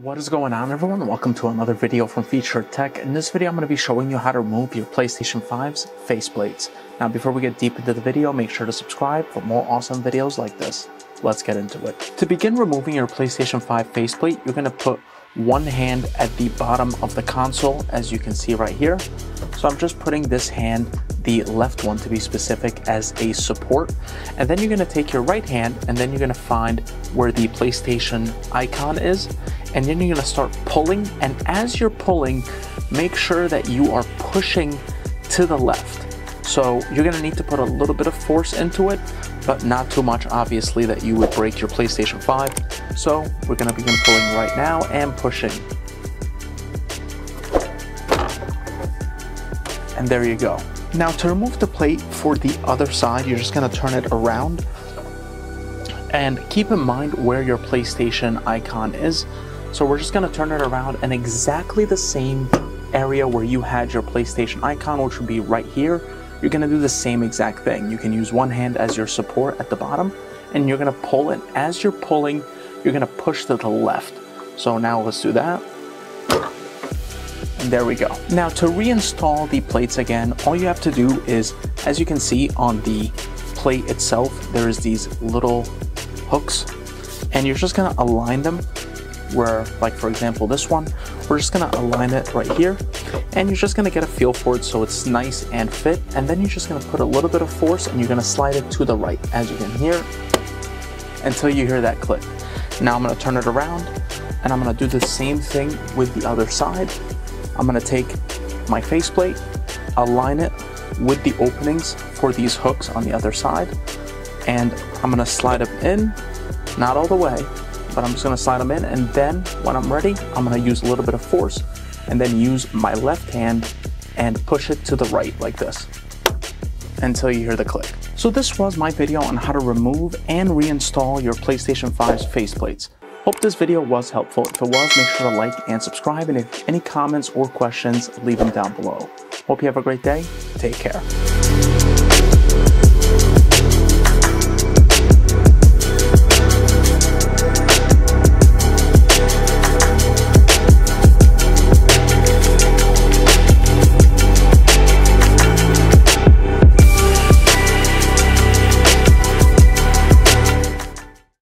What is going on, everyone? Welcome to another video from Featured Tech. In this video, I'm going to be showing you how to remove your PlayStation 5's faceplates. Now, before we get deep into the video, make sure to subscribe for more awesome videos like this. Let's get into it. To begin removing your PlayStation 5 faceplate, you're going to put one hand at the bottom of the console, as you can see right here. So I'm just putting this hand, the left one to be specific, as a support. And then you're going to take your right hand and then you're going to find where the PlayStation icon is. And then you're going to start pulling. And as you're pulling, make sure that you are pushing to the left. So you're going to need to put a little bit of force into it, but not too much, obviously, that you would break your PlayStation 5. So we're going to begin pulling right now and pushing. And there you go. Now, to remove the plate for the other side, you're just going to turn it around. And keep in mind where your PlayStation icon is. So we're just going to turn it around and exactly the same area where you had your PlayStation icon, which would be right here. You're going to do the same exact thing. You can use one hand as your support at the bottom, and you're going to pull it. As you're pulling, you're going to push to the left. So now let's do that. And there we go. Now, to reinstall the plates again, all you have to do is, as you can see on the plate itself, there's these little hooks, and you're just going to align them where, like for example, this one, we're just going to align it right here, and you're just going to get a feel for it so it's nice and fit. And then you're just going to put a little bit of force and you're going to slide it to the right, as you can hear, until you hear that click. Now I'm going to turn it around and I'm going to do the same thing with the other side. I'm going to take my faceplate, align it with the openings for these hooks on the other side, and I'm going to slide them in, not all the way, but I'm just going to slide them in, and then when I'm ready, I'm going to use a little bit of force and then use my left hand and push it to the right like this until you hear the click. So this was my video on how to remove and reinstall your PlayStation 5's faceplates. Hope this video was helpful. If it was, make sure to like and subscribe, and if any comments or questions, leave them down below. Hope you have a great day. Take care.